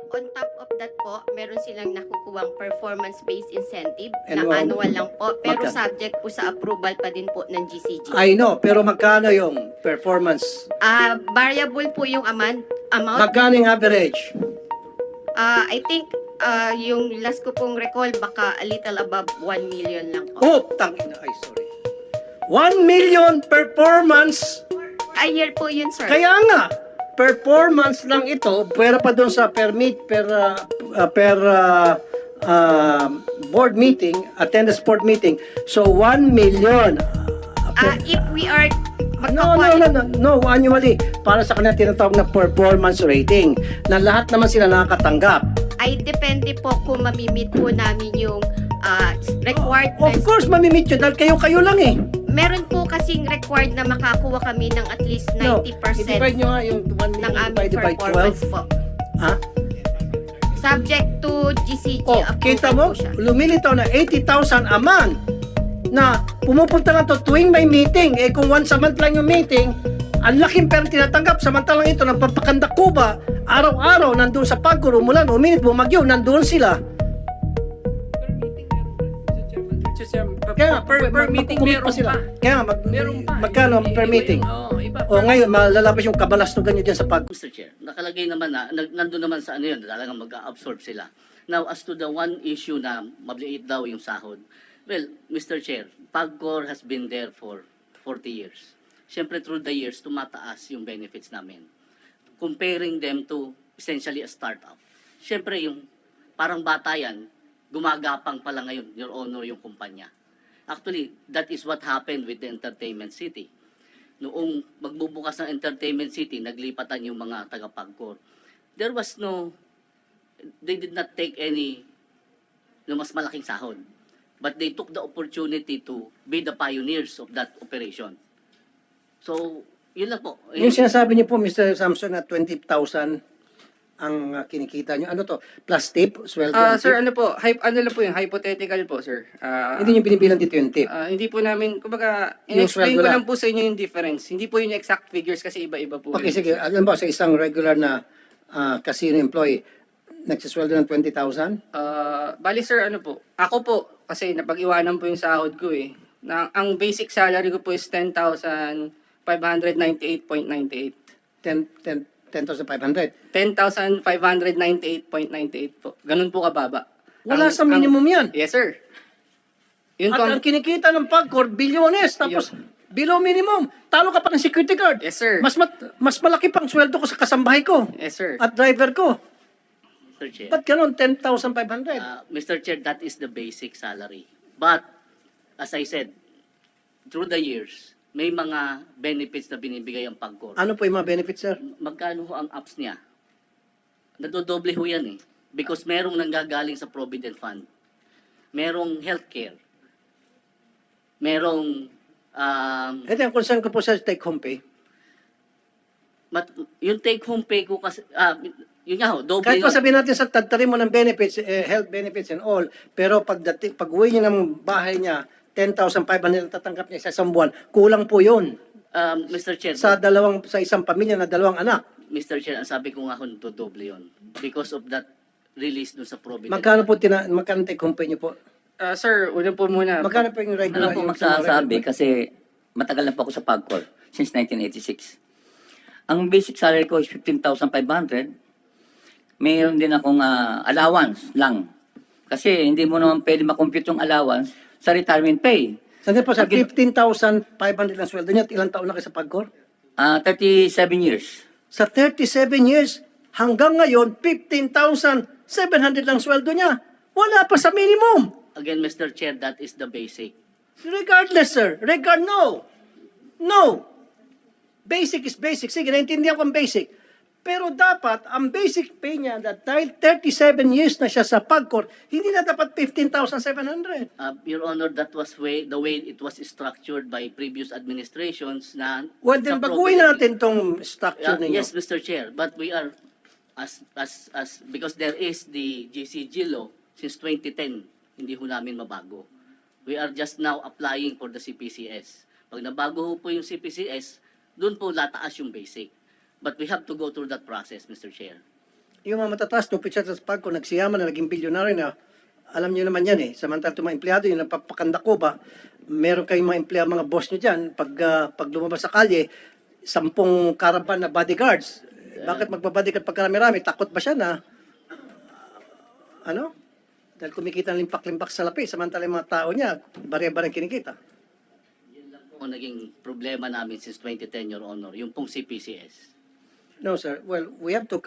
On top of that po, meron silang nakukuwang performance-based incentive And na annual lang po, pero magkano? subject po sa approval pa din po ng GCG. I know, pero magkano yung performance? Variable po yung amount. Magkano yung average? I think yung last ko pong recall, baka a little above 1 million lang po. Oh, tangina. Ay, sorry. 1 million performance. A year po yun, sir. Kaya nga, performance lang ito, pwera pa doon sa board meeting, attendance board meeting. So, 1 million. If we are No, annually. Para sa kanila tinatawag na performance rating na lahat naman sila nakakatanggap. ay depende po kung mamimit po namin yung Of requirements. course, mamimit yun dahil kayo lang eh. Meron po kasing required na makakuha kami ng at least 90% I-divide nyo nga yung 1 ng million aming divided by performance 12. po. Ha? Subject to GCG Oh, approval kita mo, po siya. lumilitaw na 80,000 a month na pumupunta lang to tuwing may meeting. Eh kung once a month lang yung meeting, ang laking pera tinatanggap. Samantalang ito, nagpapakandak Cuba, araw-araw, nandun sa Pagcor, umulan, uminit, bumagyo, nandun sila. Kaya nga, per meeting magkukumit meron pa sila. pa. Kaya nga, Meron pa. magkano per meeting? Iba. O ngayon, malalabas yung kabalastugan nyo dyan sa Pagcor. Mr. Chair, nakalagay naman na, nandun naman sa ano yun, talagang mag-absorb sila. Now, as to the one issue na mabliit daw yung sahod, well, Mr. Chair, Pagcor has been there for 40 years. Siyempre, through the years, tumataas yung benefits namin. Comparing them to essentially a startup. Siyempre, yung parang bata yan, gumagapang pala ngayon, Your Honor, yung kumpanya. Actually, that is what happened with the Entertainment City. Noong magbubukas ng Entertainment City, naglipatan yung mga taga-Pagcor. There was they did not take any mas malaking sahod. But they took the opportunity to be the pioneers of that operation. So, yun lang po. Yung sinasabi niyo po, Mr. Samson, na 20,000 ang kinikita niyo. Ano to? Plus tip? Sweldo? and Sir, tip? ano po, ano lang po yung hypothetical po, sir. Hindi niyo binibilang dito yung tip. Hindi po namin, kumbaga, Yung in-explain sweldo ko lang. lang po sa inyo yung difference. Hindi po yung exact figures kasi iba-iba po. Okay, yun, sige. sir. Alam ba, sa isang regular na casino employee, nagsisweldo ng 20,000? Bali, sir, ano po, ako po, kasi napag-iwanan po yung sahod ko eh. Ang basic salary ko po is 10,598.98. 10,500. 10,598.98 po. Ganun po kababa. Wala sa minimum yan. Yes, sir. Yun At po. ang kinikita ng Pagcor, bilyones. Tapos, below minimum. Talo ka pa ng security guard. Yes, sir. Mas malaki pang sweldo ko sa kasambahay ko. Yes, sir. At driver ko. Mr. Chair. Ba't ganun? 10,500. Mr. Chair, that is the basic salary. But, as I said, through the years, may mga benefits na binibigay ang Pagcor. Ano po yung mga benefits, sir? Magkano ho ang apps niya? Nadodoble ho yan eh. Because merong nanggagaling sa Provident Fund. Merong healthcare. Merong Ito yung concern ko po sa take-home pay. yung take-home pay ko kasi, yun nga ho, doble Kahit pa yun. sabihin natin sa tagtari mo ng benefits, health benefits and all, pero pag uwi niya ng bahay niya, 10,500 ang tatanggap niya sa isang buwan, kulang po yun. Mr. Chair, Sa isang pamilya na dalawang anak. Mr. Chair, ang sabi ko nga ho, doble yun. Because of that release dun sa Provident Magkano Fund. po magkano take-home pay niyo po? Sir, una po muna. Magkano po yung regular? Ano po yung magsasabi kasi matagal na po ako sa Pagcor since 1986. Ang basic salary ko is 15,500. Mayroon din akong allowance lang. Kasi hindi mo naman pwede makompute yung allowance sa retirement pay. Sandali po, sir, Ang 15,500 lang sweldo niya at ilang taon na kayo sa Pagcor? 37 years. Sa 37 years, hanggang ngayon, 15,700 lang sweldo niya. Wala pa sa minimum. Again, Mr. Chair, that is the basic. Regardless, sir. No. Basic is basic. Sige, naintindihan ko ang basic. Pero dapat, ang basic pay niya, dahil 37 years na siya sa Pagcor, hindi na dapat 15,700. Your Honor, that was the way it was structured by previous administrations na... Well, then, sa baguhin Provident- natin tong structure ninyo. Yes, Mr. Chair, but we are, because there is the GCG law since 2010, hindi ho namin mabago. We are just now applying for the CPCS. Pag nabago ho po yung CPCS, doon po lataas yung basic. But we have to go through that process, Mr. Chair. Yung mga matataas, no, pitsa sa PAGCOR, nagsiyaman na naging bilyonaryo na, alam niyo naman yan eh. Samantala itong mga empleyado, yung napapakanda ko ba, meron kayong mga empleyado, mga boss niyo dyan, pag lumabas sa kalye, 10 caravan na bodyguards. Bakit magbabodyguard pag karami-rami? Takot ba siya na, dahil kumikita ng limpak-limpak sa lapi, samantala yung mga tao niya, bare-bare kinikita. Ang naging problema namin since 2010, Your Honor, yung pong CPCS. No, sir. Well, we have to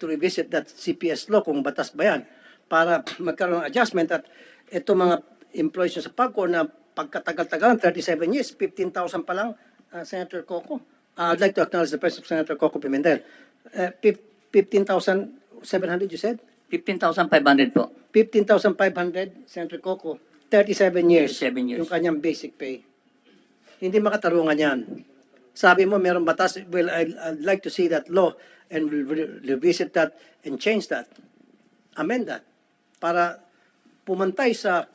revisit that CPS law kung batas ba yan para magkaroon ng adjustment at ito mga employees nyo sa PAGCOR na pagkatagal-tagal, 37 years, 15,000 pa lang, Senator Coco. I'd like to acknowledge the presence of Senator Coco Pimentel. 15,700 you said? 15,500 po. 15,500, Senator Coco. 37 years. 37 years. Yung kanyang basic pay. Hindi makatarungan yan. Sabi mo, meron batas. Well, I'd like to see that law and revisit that and change that. Amend that. Para pumantay sa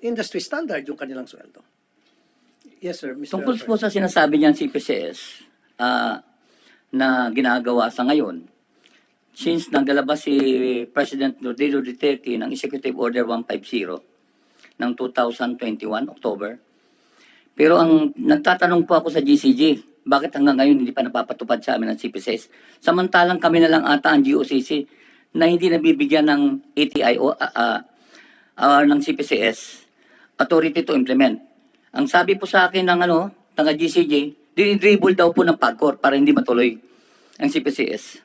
industry standard yung kanilang sweldo. Yes, sir. Mr. Tungkol Alfred. po sa sinasabi niyang CPCS na ginagawa sa ngayon, since naglalabas si President Rodrigo Duterte ng Executive Order 150 ng 2021, October. Pero ang nagtatanong po ako sa GCG, bakit hanggang ngayon hindi pa napapatupad sa amin ng CPCS? Samantalang kami na lang ata ang GOCC na hindi nabibigyan ng ATI o ng CPCS authority to implement. Ang sabi po sa akin ng taga GCG, dinidribble daw po ng PAGCOR para hindi matuloy ang CPCS.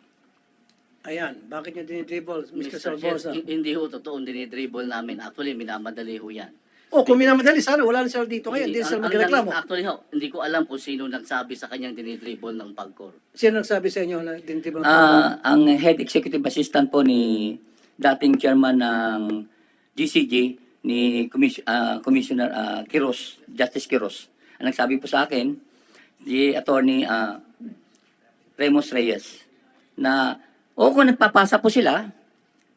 Ayan, bakit niyo dinidribble, Mr. Chair, Salvosa? hindi ho totoo dinidribble namin. Actually, minamadali ho yan. Kung minamadali, sana wala na sila dito ngayon. Hindi sila magreklamo. Actually ho, hindi ko alam kung sino nagsabi sa kanyang dinidribble ng PAGCOR. Sino nagsabi sa inyo na dinidribble ng PAGCOR? Ang head executive assistant po ni dating chairman ng GCG, ni Commissioner Quiros, Justice Quiros. Ang nagsabi po sa akin, si Attorney Remos Reyes, na kung nagpapasa po sila,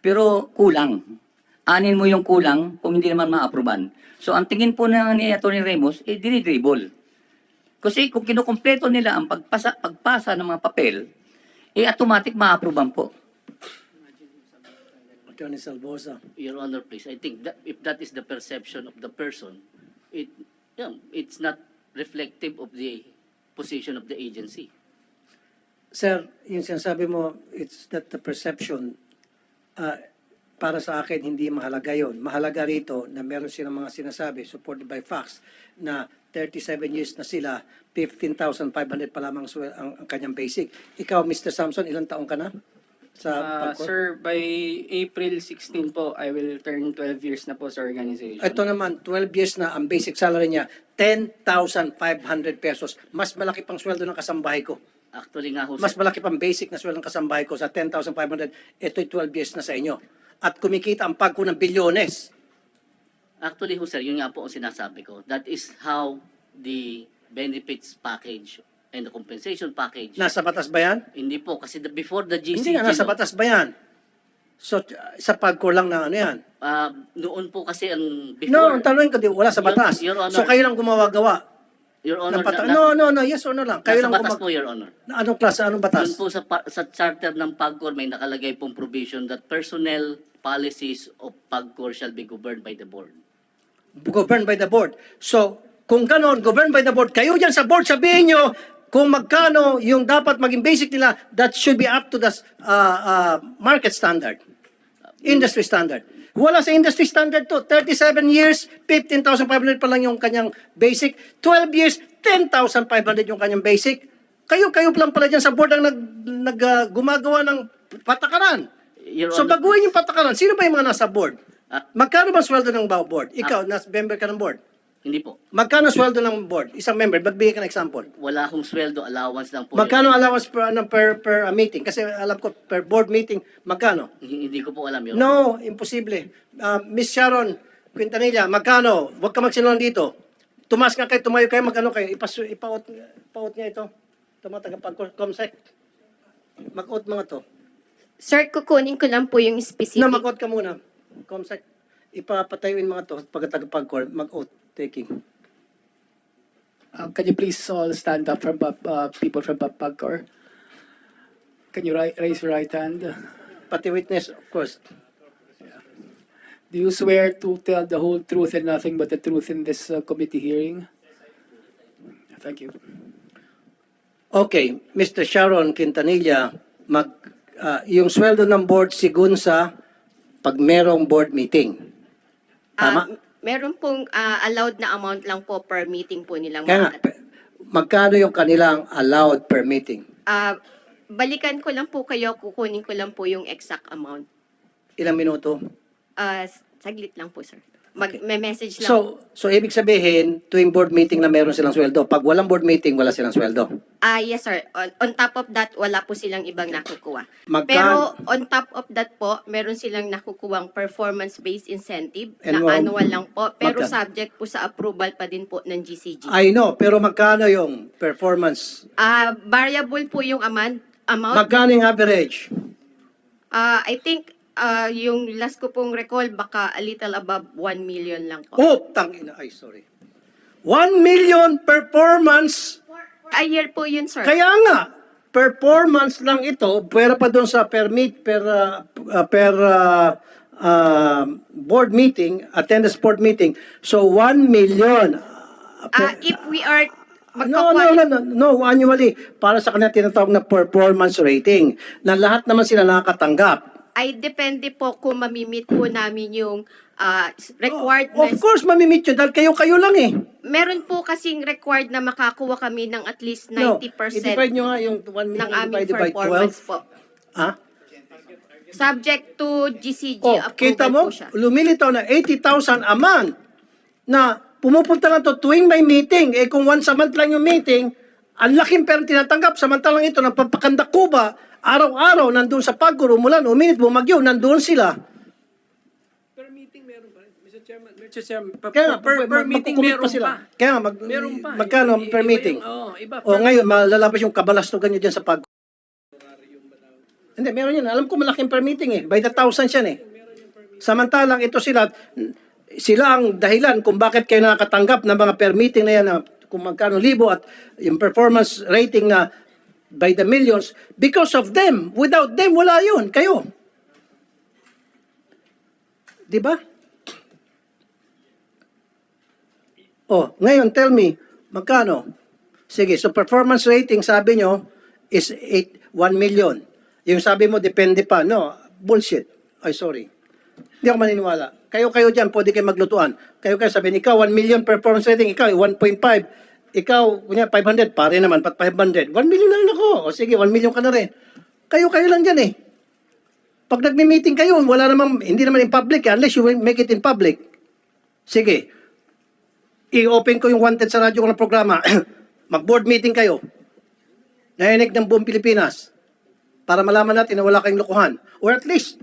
pero kulang. Anin mo yung kulang kung hindi naman ma-aproban. So ang tingin po ni Attorney Remos, dinidribble. Kasi kung kinukumpleto nila ang pagpasa ng mga papel, automatic ma-aproban po. Attorney Salvosa. Your Honor, please, I think that if that is the perception of the person, it's not reflective of the position of the agency. Sir, yung sinasabi mo, it's that the perception, para sa akin, hindi mahalaga yon. Mahalaga rito na meron silang mga sinasabi, supported by facts, na 37 years na sila, 15,500 pa lamang ang kanyang basic. Ikaw, Mr. Samson, ilang taong ka na? Sa PAGCOR? Sir, by April 16 po, I will turn 12 years na po sa organization. Ito naman, 12 years na ang basic salary niya, 10,500 pesos. Mas malaki pang sweldo ng kasambahay ko. Actually nga ho, Mas malaki pang basic na sweldo ng kasambahay ko sa 10,500. Ito'y 12 years na sa inyo. At kumikita ang PAGCOR ng bilyones. actually ho, sir, yun nga po ang sinasabi ko. That is how the benefits package and the compensation package. Nasa batas ba yan? Hindi po, kasi before the GCG, Hindi nga, nasa batas ba yan? So, sa PAGCOR lang na ano yan? noon po kasi ang No, before, ang tanong ko, wala sa batas. Your Honor. So, kayo lang gumawa-gawa. Your Honor, No, yes or no lang. Kayo nasa lang batas po, Your Honor. Anong klase, anong Doon batas? po sa charter ng PAGCOR may nakalagay pong provision that personnel policies of PAGCOR shall be governed by the board. Governed by the board. So, kung ganon, governed by the board, kayo dyan sa board, sabihin nyo kung magkano yung dapat maging basic nila, that should be up to the market standard. Industry standard. Wala sa industry standard to. 37 years, 15,500 pa lang yung kanyang basic. 12 years, 10,500 yung kanyang basic. Kayo lang pala dyan sa board ang gumagawa ng patakaran. Your So Honor, baguhin yung patakaran. Sino ba yung mga nasa board? Ah. Magkano ba sweldo ng board? Ikaw, member ka ng board. hindi po. Magkano sweldo ng board? Isang member, magbigay ka ng example. Wala akong sweldo, allowance lang po. Magkano allowance per meeting? Kasi alam ko, per board meeting, magkano? Hindi ko po alam yun. No, imposible. Miss Sharon Quintanilla, magkano? Huwag ka magsinungaling dito. Tumas ka kayo, tumayo kayo, magkano kayo? Ipaot niya ito. Tumataga pag-comsec. Mag-out mga to. Sir, kukunin ko lang po yung specific. Na mag-out ka muna. Comsec. Ipapatayuin mga to pagkatagpag-call, mag-out taking. Can you please all stand up from people from PAGCOR? Can you raise your right hand? Pati witness, of course. Do you swear to tell the whole truth and nothing but the truth in this committee hearing? Thank you. Okay, Mr. Sharon Quintanilla, yung sweldo ng board sigun sa pag merong board meeting. Tama? Meron pong allowed na amount lang po per meeting po nilang Kaya nga, magkano yung kanilang allowed per meeting? balikan ko lang po kayo, kukunin ko lang po yung exact amount. Ilang minuto? Saglit lang po, sir. May message lang. So ibig sabihin, tuwing board meeting na meron silang sweldo. Pag walang board meeting, wala silang sweldo. Yes, sir. On top of that, wala po silang ibang nakukuha. Magkano- Pero on top of that po, meron silang nakukuhang performance-based incentive And na annual lang po. Pero magkano? subject po sa approval pa din po ng GCG. I know, pero magkano yung performance? Variable po yung amount. Magkano yung average? I think yung last ko pong recall, baka a little above 1 million lang po. Oh, tangina. Ay, sorry. 1 million performance. A year po yun, sir. Kaya nga, performance lang ito, pwera pa doon sa per board meeting, attendance board meeting. So, 1 million. If we are No, annually. Para sa kanila tinatawag na performance rating, na lahat naman sila nakakatanggap. ay depende po kung mamimit po namin yung required na. Of course, mamimit yun dahil kayo lang eh. Meron po kasing required na makakuha kami ng at least 90% No, i-divide nyo nga yung 1 million ng aming divided by performance 12. po. Ha? Subject to GCG Oh, approval kita mo, po siya. lumilitaw na 80,000 a month na pumupunta lang to tuwing may meeting. Eh kung once a month lang yung meeting, ang laking pera tinatanggap. Samantalang ito, nagpapakandak Cuba, araw-araw, nandun sa Pagcor, umulan, uminit, bumagyo, nandun sila. Per meeting meron pa rin. Mr. Chairman, Kaya nga, per meeting magkukumit meron sila. pa. Kaya nga, Meron pa. magkano per Iba meeting? Iba. O ngayon, malalabas yung kabalastugan nyo dyan sa Pagcor. Hindi, meron yun. Alam ko malaking per meeting eh. By the thousands yan eh. Samantalang ito sila ang dahilan kung bakit kayo nakakatanggap ng mga per meeting na yan na kung magkano libo at yung performance rating na by the millions because of them. Without them, wala yun. Kayo. Diba? Oh, ngayon, tell me, magkano? Sige, so performance rating, sabi nyo, is 1 million. Yung sabi mo, depende pa. No, bullshit. Ay, sorry. Hindi ako maniniwala. Kayo dyan, pwede kayo maglutuan. Kayo sabihin, ikaw, 1 million performance rating, ikaw, 1.5. Ikaw, kunya, 500, pare naman, pat 500. 1 million na rin ako. O sige, 1 million ka na rin. Kayo lang dyan eh. Pag nagme-meeting kayo, hindi naman in public, unless you make it in public. Sige. I-open ko yung wanted sa radyo ko ng programa. Mag-board meeting kayo. Nainig ng buong Pilipinas. Para malaman natin na wala kayong lokohan. Or at least,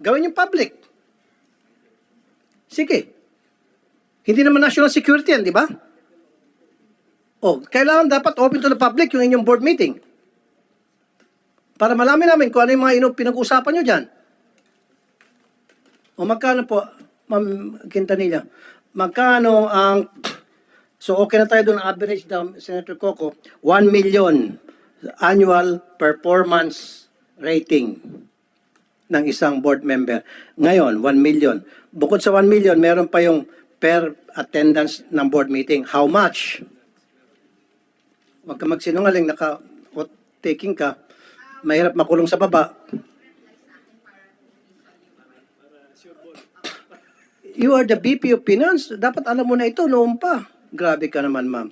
gawin yung public. Sige. Hindi naman national security yan, di ba? O, kailangan dapat open to the public yung inyong board meeting. Para malaman namin kung ano yung mga pinag-usapan nyo dyan. O magkano po, Ma'am Quintanilla? Magkano ang... So okay na tayo doon, average daw, Senator Coco, 1 million annual performance rating ng isang board member. Ngayon, 1 million. Bukod sa 1 million, meron pa yung per attendance ng board meeting. How much? Huwag ka magsinungaling, taking ka, mahirap makulong sa baba. You are the VP of Finance. Dapat alam mo na ito noon pa. Grabe ka naman, ma'am.